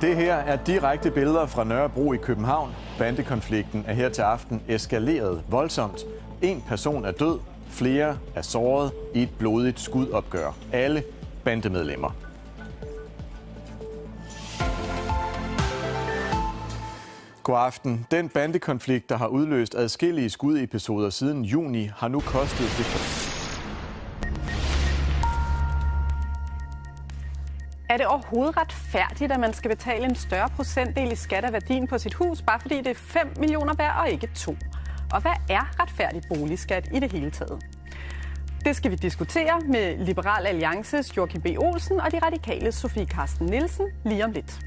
Det her er direkte billeder fra Nørrebro i København. Bandekonflikten er her til aften eskaleret voldsomt. En person er død, flere er såret i et blodigt skudopgør. Alle bandemedlemmer. God aften. Den bandekonflikt, der har udløst adskillige skudepisoder siden juni, har nu kostet det. Er det overhovedet retfærdigt, at man skal betale en større procentdel i skat af værdien på sit hus, bare fordi det er 5 millioner værd og ikke 2? Og hvad er retfærdig boligskat i det hele taget? Det skal vi diskutere med Liberal Alliances Joachim B. Olsen og de radikale Sofie Carsten Nielsen lige om lidt.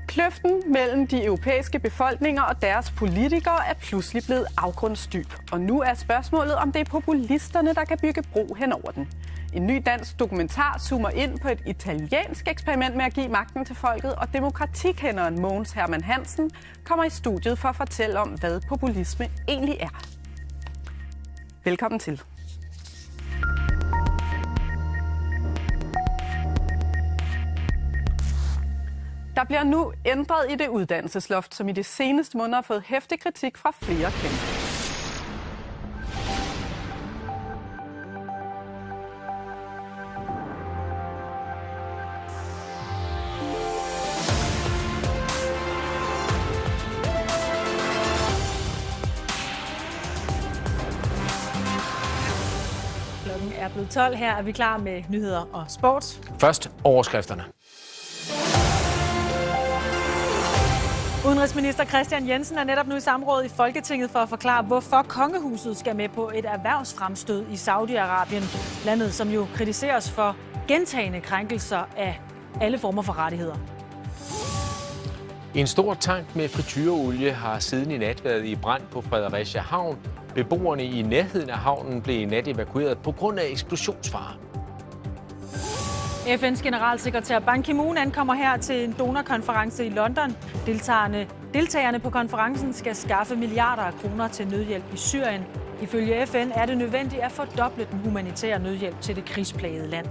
Kløften mellem de europæiske befolkninger og deres politikere er pludselig blevet afgrundsdyb. Og nu er spørgsmålet, om det er populisterne, der kan bygge bro hen over den. En ny dansk dokumentar zoomer ind på et italiensk eksperiment med at give magten til folket, og demokratikenderen Mogens Hermann Hansen kommer i studiet for at fortælle om, hvad populisme egentlig er. Velkommen til. Der bliver nu ændret i det uddannelsesloft, som i de seneste måneder har fået heftig kritik fra flere kvinder. Klokken er blevet 12. Her er vi klar med nyheder og sport. Først overskrifterne. Udenrigsminister Kristian Jensen er netop nu i samråd i Folketinget for at forklare, hvorfor kongehuset skal med på et erhvervsfremstød i Saudi-Arabien. Landet, som jo kritiseres for gentagne krænkelser af alle former for rettigheder. En stor tank med frityreolie har siden i nat været i brand på Fredericia Havn. Beboerne i nærheden af havnen blev i nat evakueret på grund af eksplosionsfare. FN's generalsekretær Ban Ki-moon ankommer her til en donorkonference i London. Deltagerne på konferencen skal skaffe milliarder af kroner til nødhjælp i Syrien. Ifølge FN er det nødvendigt at fordoble den humanitære nødhjælp til det krigsplagede land.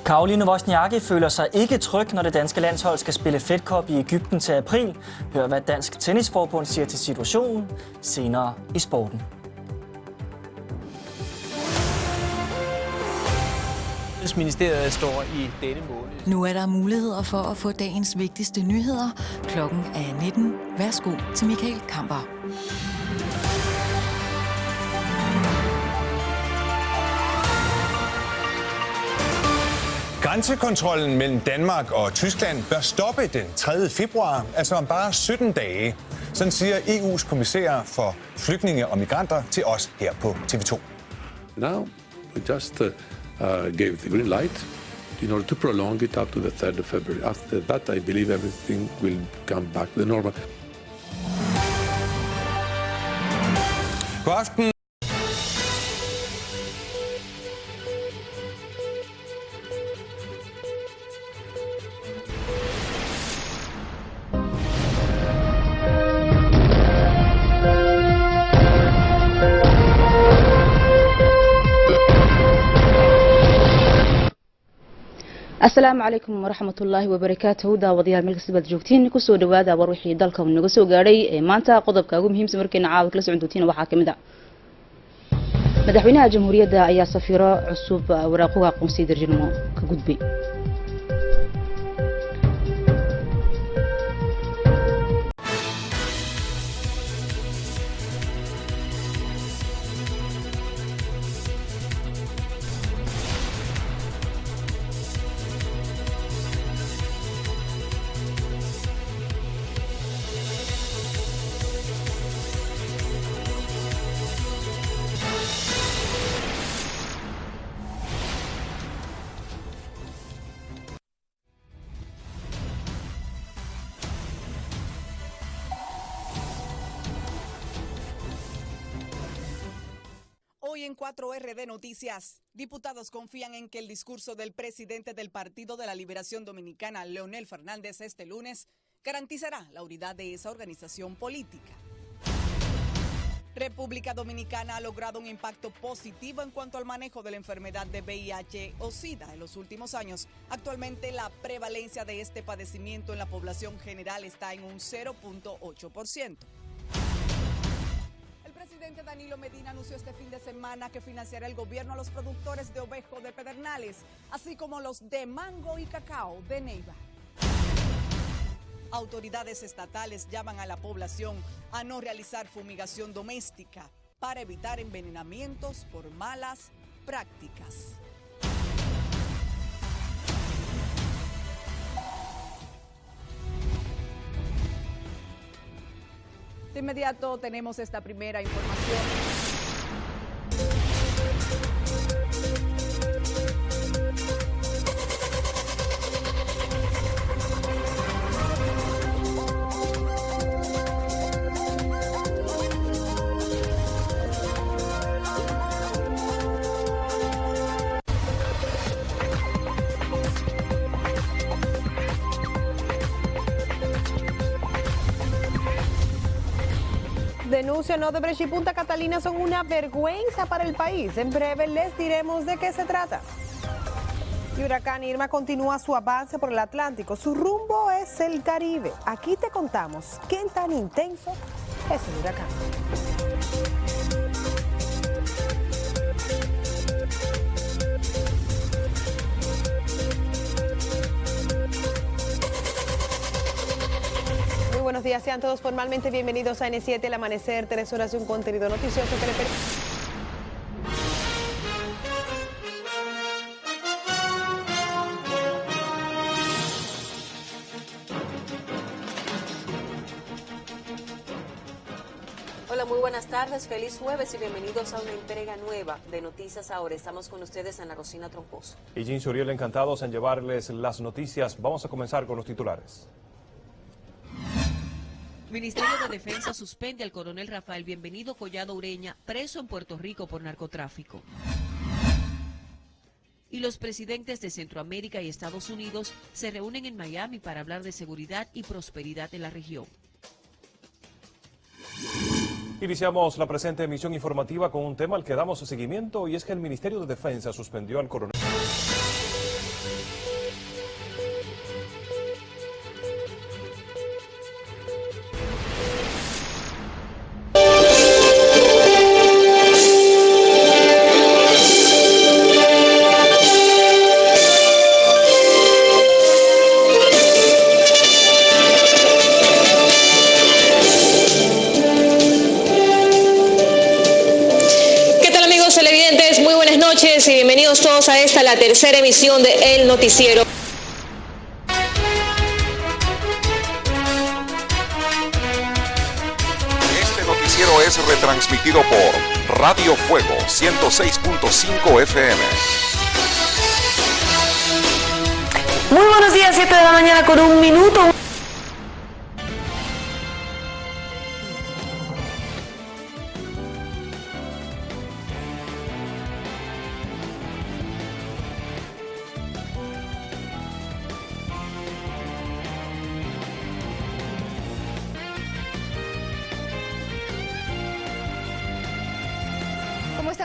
Caroline Wozniacki føler sig ikke tryg, når det danske landshold skal spille Fed Cup i Egypten til april. Hør, hvad Dansk Tennisforbund siger til situationen senere i sporten. Ministeriet står i denne måned. Nu er der muligheder for at få dagens vigtigste nyheder. Klokken er 19. Værsgo til Michael Kamper. Grænsekontrollen mellem Danmark og Tyskland bør stoppe den 3. februar, altså om bare 17 dage. Sådan siger EU's kommissær for flygtninge og migranter til os her på TV2. Now we just gave the green light in order to prolong it up to the 3rd of February. After that, I believe everything will come back to the normal. God aften. asalaamu calaykum waraxmatullaahi wabarakaatuhu daawadayaal meel kasta baad joogtiin kusoo dhawaada war wixii dalka naga soo gaadhay ee maanta qodobka ugu muhiimsan markayna caawa kala socon doontiin waxaa kamid ah madaxweynaha jamhuuriyadda ayaa safiiro cusub waraaqoga aqoonsiga darjinimo ka gudbay en 4RD Noticias. Diputados confían en que el discurso del presidente del Partido de la Liberación Dominicana, Leonel Fernández, este lunes, garantizará la unidad de esa organización política. República Dominicana ha logrado un impacto positivo en cuanto al manejo de la enfermedad de VIH o SIDA en los últimos años. Actualmente la prevalencia de este padecimiento en la población general está en un 0.8%. El presidente Danilo Medina anunció este fin de semana que financiará el gobierno a los productores de ovejo de Pedernales, así como los de mango y cacao de Neiva. Autoridades estatales llaman a la población a no realizar fumigación doméstica para evitar envenenamientos por malas prácticas. De inmediato tenemos esta primera información. Denuncian Odebrecht y Punta Catalina son una vergüenza para el país. En breve les diremos de qué se trata. El huracán Irma continúa su avance por el Atlántico. Su rumbo es el Caribe. Aquí te contamos qué tan intenso es el huracán. Buenos días, sean todos formalmente bienvenidos a N7, el amanecer, 3 horas de un contenido noticioso que le permite. Hola, muy buenas tardes, feliz jueves y bienvenidos a una entrega nueva de Noticias Ahora. Estamos con ustedes Ana Rosina Troncoso y Jean Suriel, encantados en llevarles las noticias. Vamos a comenzar con los titulares. Ministerio de Defensa suspende al coronel Rafael Bienvenido Collado Ureña, preso en Puerto Rico por narcotráfico. Y los presidentes de Centroamérica y Estados Unidos se reúnen en Miami para hablar de seguridad y prosperidad en la región. Iniciamos la presente emisión informativa con un tema al que damos seguimiento, y es que el Ministerio de Defensa suspendió al coronel. Y bienvenidos todos a esta, la tercera emisión de El Noticiero. Este noticiero es retransmitido por Radio Fuego 106.5 FM. Muy buenos días, 7 de la mañana con 1 minuto.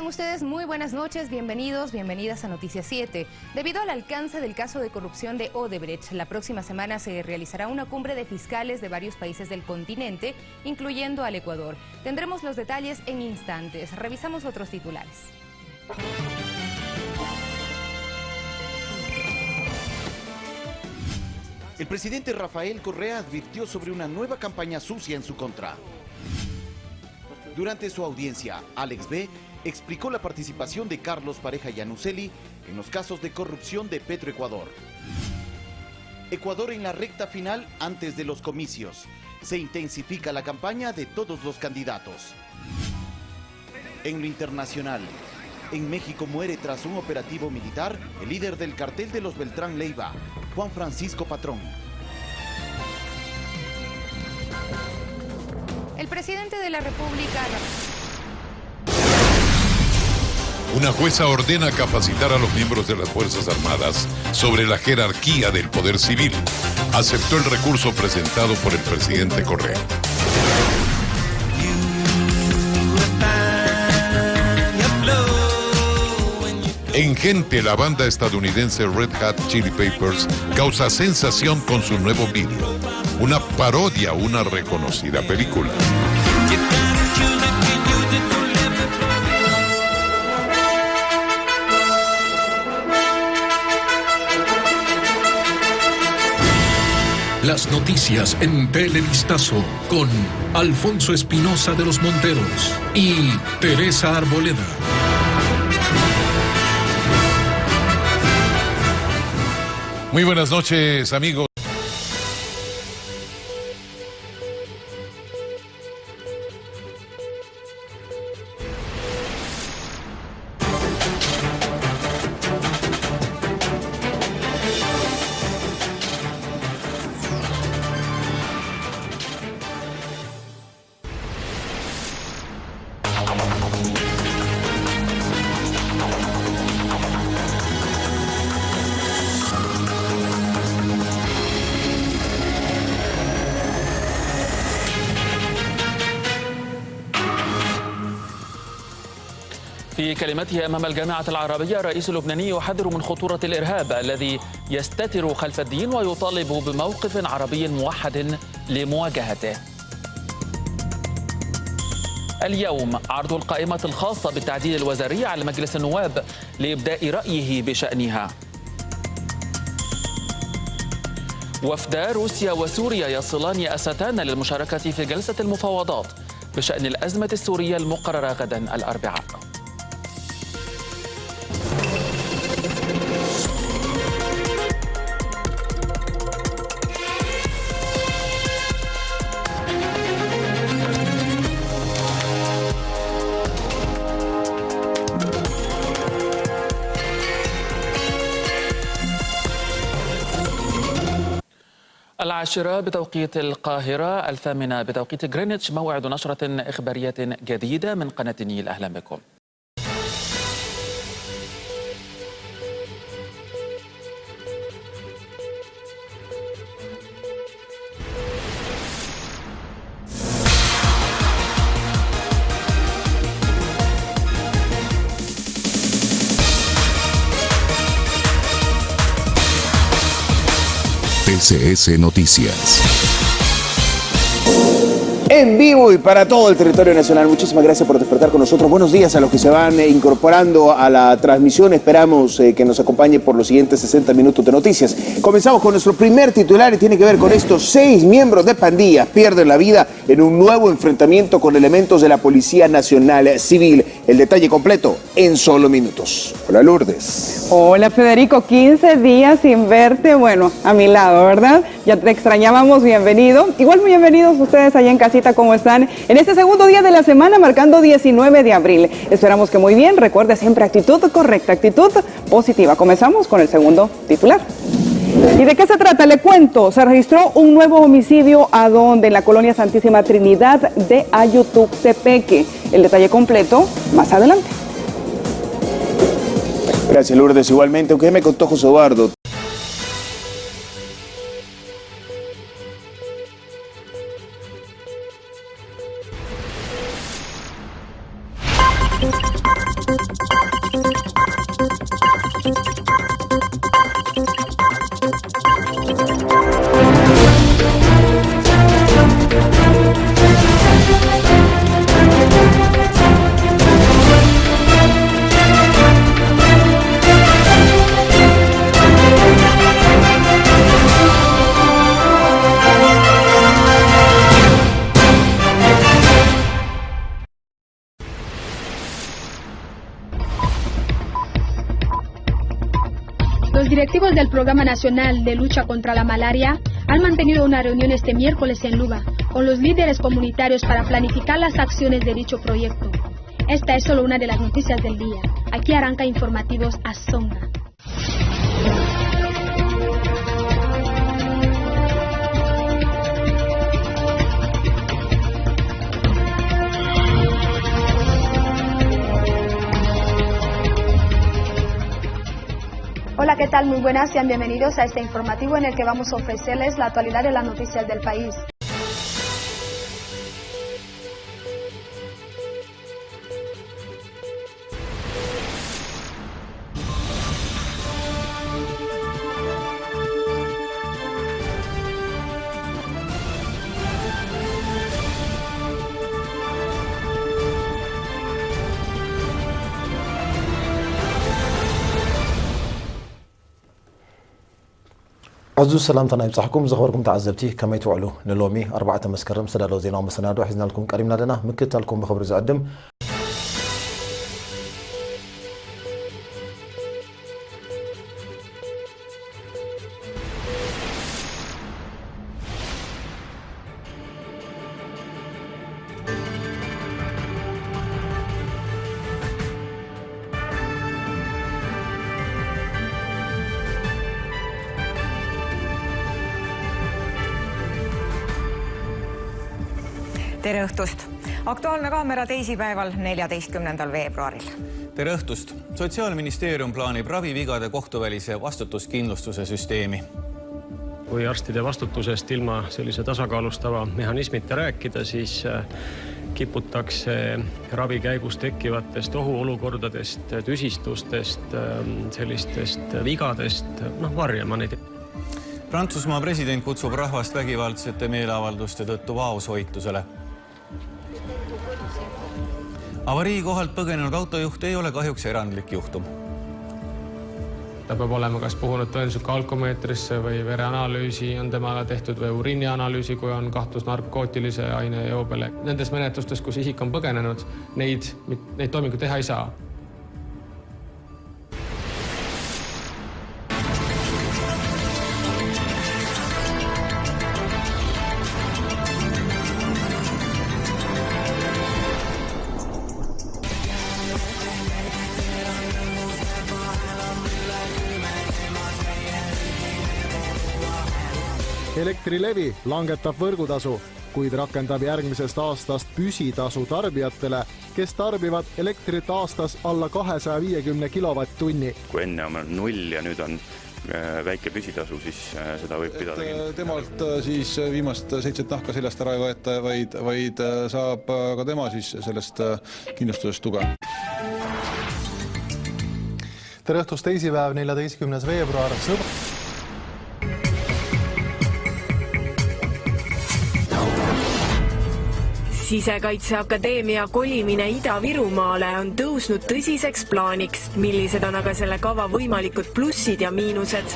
Ustedes muy buenas noches, bienvenidos, bienvenidas a Noticias 7. Debido al alcance del caso de corrupción de Odebrecht, la próxima semana se realizará una cumbre de fiscales de varios países del continente, incluyendo al Ecuador. Tendremos los detalles en instantes. Revisamos otros titulares. El presidente Rafael Correa advirtió sobre una nueva campaña sucia en su contra. Durante su audiencia, Alex B. explicó la participación de Carlos Pareja Yanuseli en los casos de corrupción de Petroecuador. Ecuador en la recta final antes de los comicios. Se intensifica la campaña de todos los candidatos. En lo internacional, en México muere tras un operativo militar el líder del cartel de los Beltrán Leiva, Juan Francisco Patrón. El presidente de la República... Una jueza ordena capacitar a los miembros de las Fuerzas Armadas sobre la jerarquía del poder civil. Aceptó el recurso presentado por el presidente Correa. En gente, la banda estadounidense Red Hot Chili Peppers causa sensación con su nuevo video, una parodia a una reconocida película. Las noticias en Televistazo con Alfonso Espinosa de los Monteros y Teresa Arboleda. Muy buenas noches, amigos. في كلمته أمام الجامعة العربية الرئيس اللبناني يحذر من خطورة الإرهاب الذي يستتر خلف الدين ويطالب بموقف عربي موحد لمواجهته. اليوم عرض القائمة الخاصة بالتعديل الوزاري على مجلس النواب لإبداء رأيه بشأنها. وفدا روسيا وسوريا يصلان أستانا للمشاركة في جلسة المفاوضات بشأن الأزمة السورية المقررة غدا الأربعاء. العاشرة بتوقيت القاهرة، 8 بتوقيت غرينتش، موعد نشرة إخبارية جديدة من قناة النيل. أهلا بكم. TCS Noticias. En vivo y para todo el territorio nacional. Muchísimas gracias por despertar con nosotros. Buenos días a los que se van incorporando a la transmisión. Esperamos que nos acompañe por los siguientes 60 minutos de noticias. Comenzamos con nuestro primer titular y tiene que ver con estos 6 miembros de pandillas pierden la vida en un nuevo enfrentamiento con elementos de la Policía Nacional Civil. El detalle completo en solo minutos. Hola, Lourdes. Hola, Federico. 15 días sin verte, bueno, a mi lado, ¿verdad? Ya te extrañábamos, bienvenido. Igual muy bienvenidos ustedes allá en casita, ¿cómo están? En este segundo día de la semana, marcando 19 de abril. Esperamos que muy bien. Recuerde siempre actitud correcta, actitud positiva. Comenzamos con el segundo titular. ¿Y de qué se trata? Le cuento. Se registró un nuevo homicidio en la colonia Santísima Trinidad de Ayutuxtepeque. El detalle completo más adelante. Gracias, Lourdes. Igualmente, aunque me contó José Eduardo. Los directivos del Programa Nacional de Lucha contra la Malaria han mantenido una reunión este miércoles en Luba con los líderes comunitarios para planificar las acciones de dicho proyecto. Esta es solo una de las noticias del día. Aquí arranca Informativos Azonga. Hola, ¿qué tal? Muy buenas, sean bienvenidos a este informativo en el que vamos a ofrecerles la actualidad de las noticias del país. عزو السلامتنا يبصحكم زخبركم تعزبتي كما يتوعلوا نلومي 4 مسكرم سدالو زينا ومسنادو حزنا لكم قريبنا لنا مكتالكم بخبر زقدم Tere õhtust! Aktuaalne kaamera teisipäeval 14. veebruaril. Tere õhtust! Sotsiaalministeerium plaanib ravivigade kohtuvälise vastutuskindlustuse süsteemi. Kui arstide vastutusest ilma sellise tasakaalustava mehhanismita rääkida, siis kiputakse ravi käigus tekkivatest ohuolukordadest, tüsistustest, sellistest vigadest, varjama neid. Prantsusmaa president kutsub rahvast vägivaldsete meeleavalduste tõttu vaoshoitusele. Avarii kohalt põgenenud autojuht ei ole kahjuks erandlik juhtum. Ta peab olema kas puhunud tõenäoliselt alkomeetrisse või vereanalüüsi on temale tehtud või uriinianalüüsi, kui on kahtlus narkootilise aine joobele. Nendes menetlustes, kus isik on põgenenud, neid toiminguid teha ei saa. Elektrilevi langetab võrgutasu, kuid rakendab järgmisest aastast püsitasu tarbijatele, kes tarbivad elektrit aastas alla 250 kilovatt-tunni. Kui enne on 0 ja nüüd on väike püsitasu, siis seda võib pidada kindlasti. Temalt siis viimast 7 nahka sellest ära ei võeta, vaid saab ka tema siis sellest kindlustusest tuge. Tere õhtust teisipäev, 14. veebruar. Sisekaitseakadeemia kolimine Ida-Virumaale on tõusnud tõsiseks plaaniks, millised on aga selle kava võimalikud plussid ja miinused.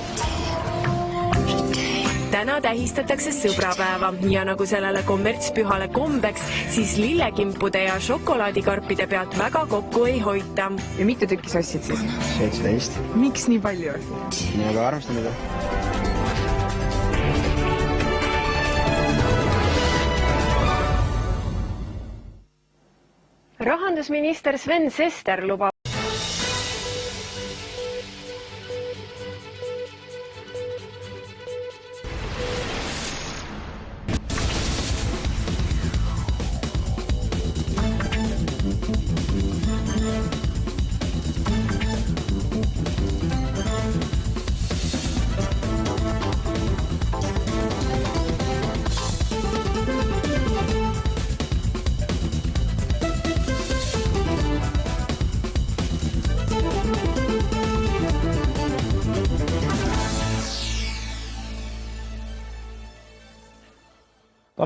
Täna tähistatakse sõbrapäeva ja nagu sellele kommertspühale kombeks, siis lillekimpude ja šokolaadikarpide pealt väga kokku ei hoita. Ja mitu tükki sossid siis? 17. Miks nii palju? Nii aga arvestan mida. Rahandusminister Sven Sester lubab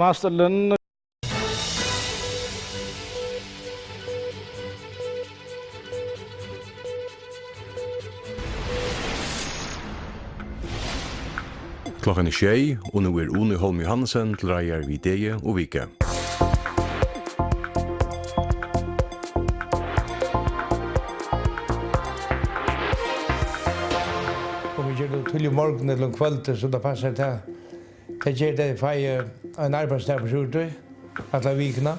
Tänastellen Klokken 6 og nå Une Holm Johansen til reier vi Deje og Vike. Om vi gjør det til morgen eller kveld, så det passer til. Det gjør det for en arbeidsdag på skjortet, alle vikene.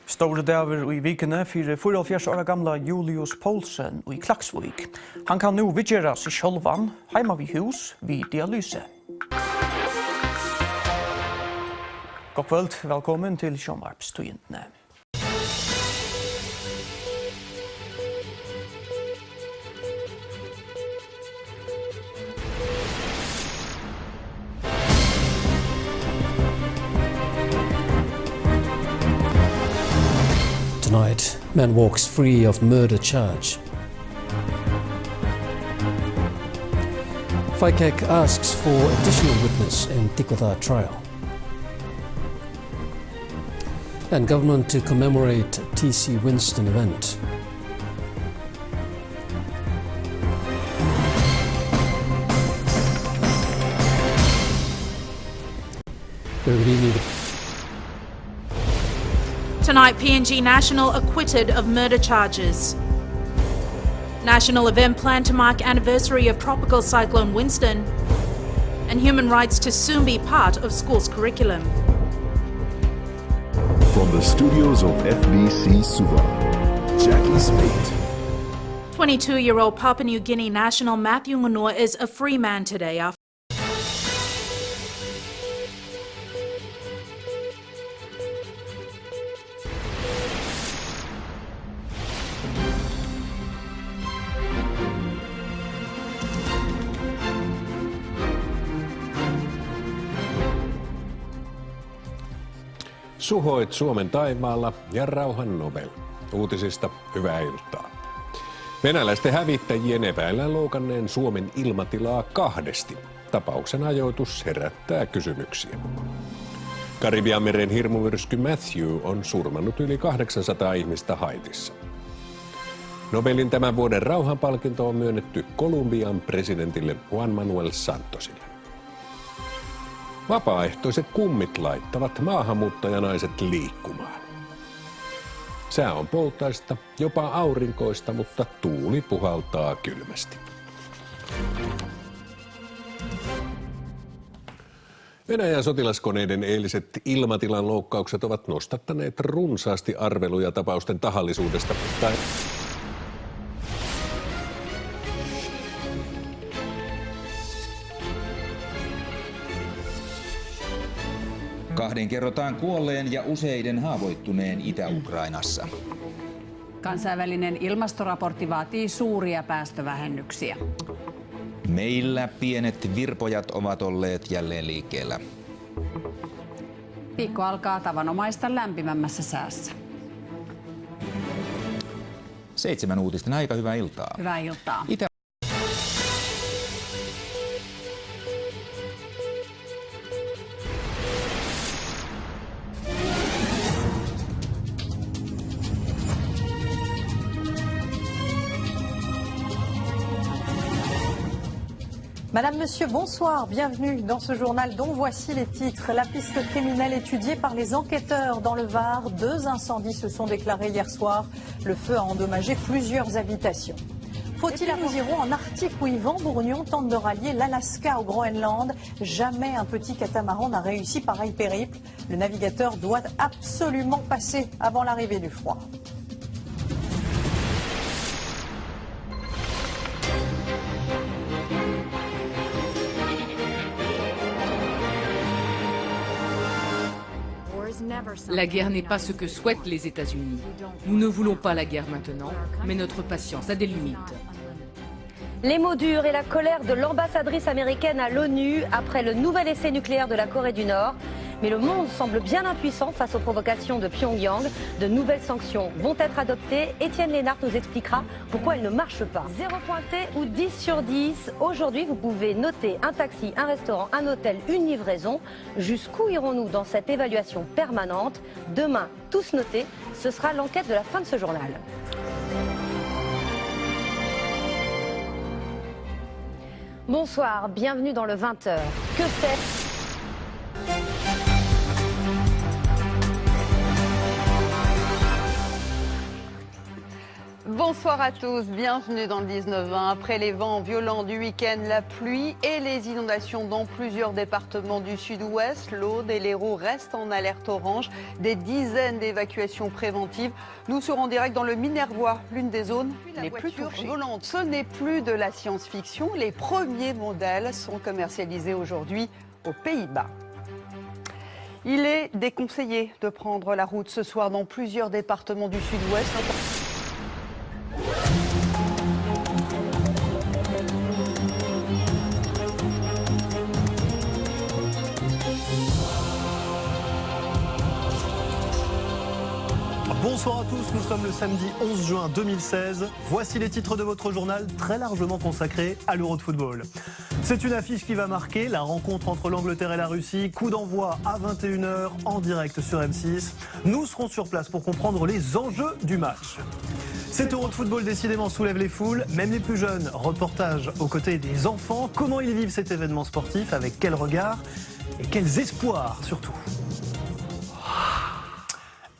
Store dager i vikene for 44 år gamle Julius Poulsen i Klaksvik. Han kan nå vidgjøre seg sjølvan, hjemme ved hus, ved dialyse. God kveld, velkommen til Sjønvarpstøyentene. Man walks free of murder charge. FICAC asks for additional witness in Tikotha trial. And government to commemorate TC Winston event. Good evening. Tonight, PNG National acquitted of murder charges. National event planned to mark anniversary of tropical cyclone Winston. And human rights to soon be part of school's curriculum. From the studios of FBC Suva, Jackie Spate. 22-year-old Papua New Guinea national Matthew Ngunua is a free man today after Suhoit Suomen taivaalla ja rauhan Nobel. Uutisista hyvää iltaa. Venäläisten hävittäjien epäillään loukanneen Suomen ilmatilaa 2. Tapauksen ajoitus herättää kysymyksiä. Karibianmeren hirmumyrsky Matthew on surmannut yli 800 ihmistä Haitissa. Nobelin tämän vuoden rauhanpalkinto on myönnetty Kolumbian presidentille Juan Manuel Santosille. Vapaaehtoiset kummit laittavat maahanmuuttajanaiset liikkumaan. Sää on poutaista, jopa aurinkoista, mutta tuuli puhaltaa kylmästi. Venäjän sotilaskoneiden eiliset ilmatilan loukkaukset ovat nostattaneet runsaasti arveluja tapausten tahallisuudesta tai Kahden kerrotaan kuolleen ja useiden haavoittuneen Itä-Ukrainassa. Kansainvälinen ilmastoraportti vaatii suuria päästövähennyksiä. Meillä pienet virpojat ovat olleet jälleen liikkeellä. Viikko alkaa tavanomaista lämpimämmässä säässä. 7 uutisten aika, hyvää iltaa. Hyvää iltaa. Madame, Monsieur, bonsoir. Bienvenue dans ce journal dont voici les titres. La piste criminelle étudiée par les enquêteurs dans le Var. 2 incendies se sont déclarés hier soir. Le feu a endommagé plusieurs habitations. Faut-il nous irons en Arctique où Yvan Bourgnon tente de rallier l'Alaska au Groenland. Jamais un petit catamaran n'a réussi pareil périple. Le navigateur doit absolument passer avant l'arrivée du froid. La guerre n'est pas ce que souhaitent les États-Unis. Nous ne voulons pas la guerre maintenant, mais notre patience a des limites. Les mots durs et la colère de l'ambassadrice américaine à l'ONU après le nouvel essai nucléaire de la Corée du Nord. Mais le monde semble bien impuissant face aux provocations de Pyongyang. De nouvelles sanctions vont être adoptées. Étienne Lénart nous expliquera pourquoi elles ne marchent pas. 0 pointé ou 10 sur 10. Aujourd'hui, vous pouvez noter un taxi, un restaurant, un hôtel, une livraison. Jusqu'où irons-nous dans cette évaluation permanente? Demain, tous notés. Ce sera l'enquête de la fin de ce journal. Bonsoir, bienvenue dans le 20h. Que c'est ? Bonsoir à tous, bienvenue dans le 19-20. Après les vents violents du week-end, la pluie et les inondations dans plusieurs départements du sud-ouest, l'Aude et l'Hérault restent en alerte orange. Des dizaines d'évacuations préventives. Nous serons en direct dans le Minervois, l'une des zones les plus touchées. Volante, ce n'est plus de la science-fiction. Les premiers modèles sont commercialisés aujourd'hui aux Pays-Bas. Il est déconseillé de prendre la route ce soir dans plusieurs départements du sud-ouest. Bonsoir à tous, nous sommes le samedi 11 juin 2016. Voici les titres de votre journal très largement consacré à l'Euro de football. C'est une affiche qui va marquer la rencontre entre l'Angleterre et la Russie. Coup d'envoi à 21h en direct sur M6. Nous serons sur place pour comprendre les enjeux du match. Cet Euro de football décidément soulève les foules, même les plus jeunes. Reportage aux côtés des enfants. Comment ils vivent cet événement sportif, avec quel regard et quels espoirs surtout.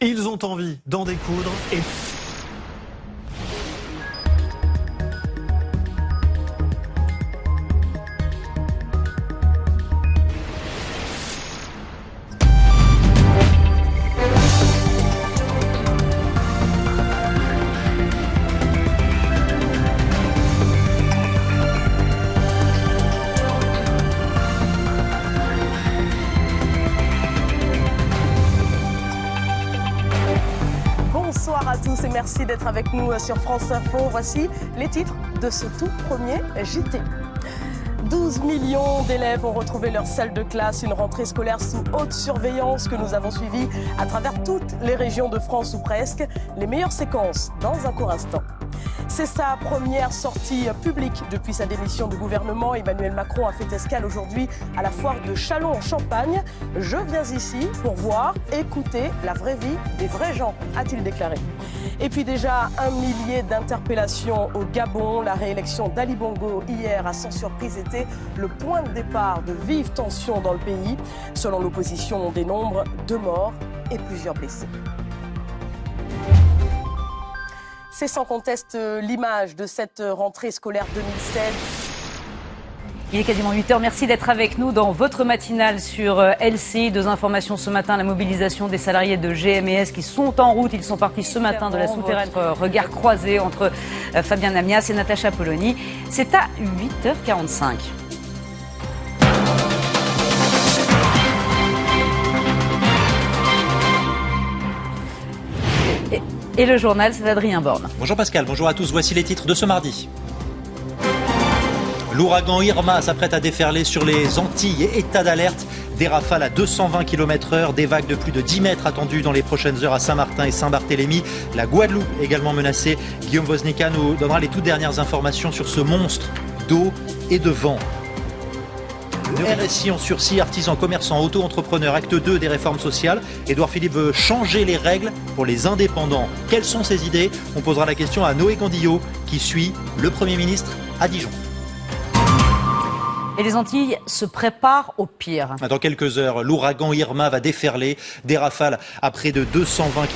Ils ont envie d'en découdre et... Bonsoir à tous et merci d'être avec nous sur France Info. Voici les titres de ce tout premier JT. 12 millions d'élèves ont retrouvé leur salle de classe, une rentrée scolaire sous haute surveillance que nous avons suivie à travers toutes les régions de France ou presque. Les meilleures séquences dans un court instant. C'est sa première sortie publique depuis sa démission de gouvernement. Emmanuel Macron a fait escale aujourd'hui à la foire de Châlons en Champagne. Je viens ici pour voir, écouter la vraie vie des vrais gens, a-t-il déclaré. Et puis déjà 1 millier d'interpellations au Gabon. La réélection d'Ali Bongo hier a sans surprise été le point de départ de vives tensions dans le pays. Selon l'opposition, on dénombre 2 morts et plusieurs blessés. C'est sans conteste l'image de cette rentrée scolaire 2016. Il est quasiment 8h. Merci d'être avec nous dans votre matinale sur LCI. 2 informations ce matin. La mobilisation des salariés de GMS qui sont en route. Ils sont partis ce matin de la souterraine. Regard croisé entre Fabien Namias et Natacha Polony. C'est à 8h45. Et le journal, c'est Adrien Borne. Bonjour Pascal, bonjour à tous. Voici les titres de ce mardi. L'ouragan Irma s'apprête à déferler sur les Antilles. État d'alerte, des rafales à 220 km/h, des vagues de plus de 10 mètres attendues dans les prochaines heures à Saint-Martin et Saint-Barthélemy. La Guadeloupe également menacée. Guillaume Woznica nous donnera les toutes dernières informations sur ce monstre d'eau et de vent. Le RSI en sursis, artisans, commerçants, auto-entrepreneurs, acte 2 des réformes sociales. Édouard Philippe veut changer les règles pour les indépendants. Quelles sont ses idées? On posera la question à Noé Candillot qui suit le Premier ministre à Dijon. Et les Antilles se préparent au pire. Dans quelques heures, l'ouragan Irma va déferler. Des rafales à près de 220 km.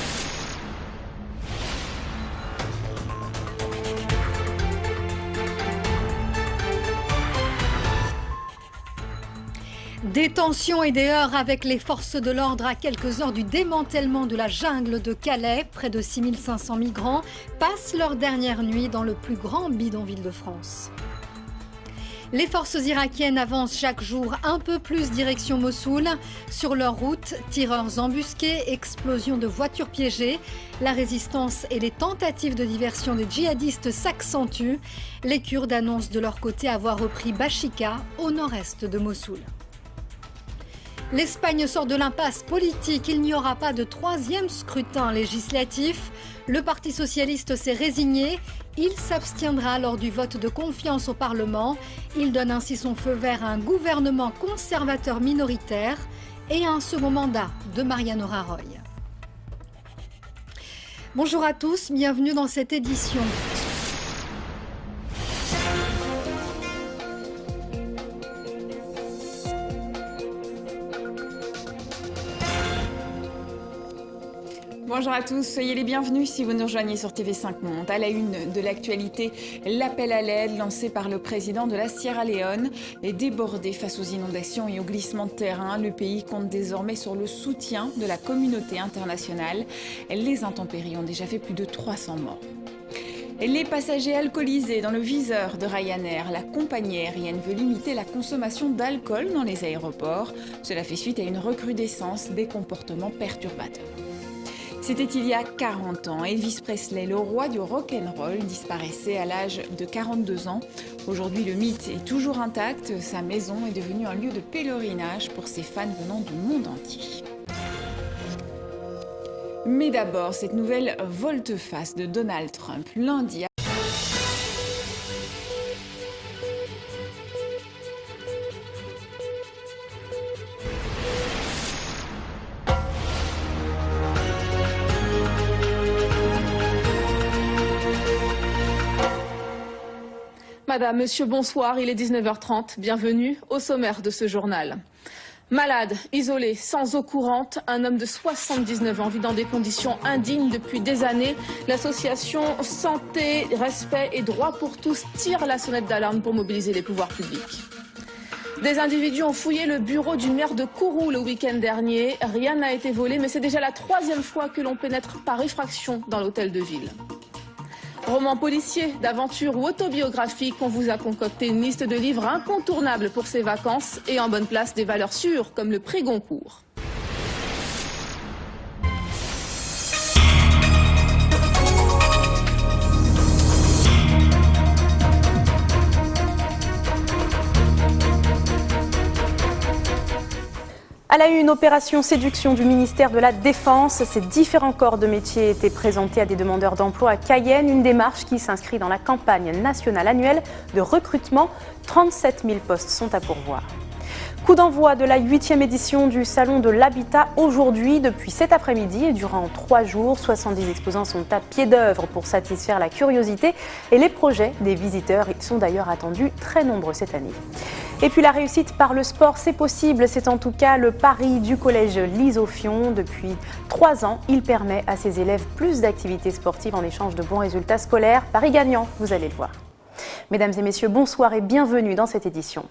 Des tensions et des heurts avec les forces de l'ordre à quelques heures du démantèlement de la jungle de Calais. Près de 6500 migrants passent leur dernière nuit dans le plus grand bidonville de France. Les forces irakiennes avancent chaque jour un peu plus direction Mossoul. Sur leur route, tireurs embusqués, explosions de voitures piégées. La résistance et les tentatives de diversion des djihadistes s'accentuent. Les Kurdes annoncent de leur côté avoir repris Bashika, au nord-est de Mossoul. L'Espagne sort de l'impasse politique. Il n'y aura pas de 3e scrutin législatif. Le Parti socialiste s'est résigné. Il s'abstiendra lors du vote de confiance au Parlement. Il donne ainsi son feu vert à un gouvernement conservateur minoritaire et à un second mandat de Mariano Rajoy. Bonjour à tous, bienvenue dans cette édition. Bonjour à tous, soyez les bienvenus si vous nous rejoignez sur TV5 Monde. À la une de l'actualité, l'appel à l'aide lancé par le président de la Sierra Leone est débordé face aux inondations et aux glissements de terrain. Le pays compte désormais sur le soutien de la communauté internationale. Les intempéries ont déjà fait plus de 300 morts. Les passagers alcoolisés dans le viseur de Ryanair. La compagnie aérienne veut limiter la consommation d'alcool dans les aéroports. Cela fait suite à une recrudescence des comportements perturbateurs. C'était il y a 40 ans. Elvis Presley, le roi du rock'n'roll, disparaissait à l'âge de 42 ans. Aujourd'hui, le mythe est toujours intact. Sa maison est devenue un lieu de pèlerinage pour ses fans venant du monde entier. Mais d'abord, cette nouvelle volte-face de Donald Trump lundi. Madame, Monsieur, bonsoir, il est 19h30, bienvenue au sommaire de ce journal. Malade, isolé, sans eau courante, un homme de 79 ans vit dans des conditions indignes depuis des années. L'association Santé, Respect et Droit pour tous tire la sonnette d'alarme pour mobiliser les pouvoirs publics. Des individus ont fouillé le bureau du maire de Kourou le week-end dernier. Rien n'a été volé, mais c'est déjà la 3e fois que l'on pénètre par effraction dans l'hôtel de ville. Roman policier, d'aventure ou autobiographique, on vous a concocté une liste de livres incontournables pour ces vacances et en bonne place des valeurs sûres comme le prix Goncourt. À la une, opération séduction du ministère de la Défense. Ces différents corps de métier étaient présentés à des demandeurs d'emploi à Cayenne. Une démarche qui s'inscrit dans la campagne nationale annuelle de recrutement. 37 000 postes sont à pourvoir. Coup d'envoi de la 8e édition du Salon de l'Habitat aujourd'hui, depuis cet après-midi et durant 3 jours. 70 exposants sont à pied d'œuvre pour satisfaire la curiosité et les projets des visiteurs. Ils sont d'ailleurs attendus très nombreux cette année. Et puis la réussite par le sport, c'est possible. C'est en tout cas le pari du collège Lise Ophion. Depuis 3 ans, il permet à ses élèves plus d'activités sportives en échange de bons résultats scolaires. Pari gagnant, vous allez le voir. Mesdames et messieurs, bonsoir et bienvenue dans cette édition.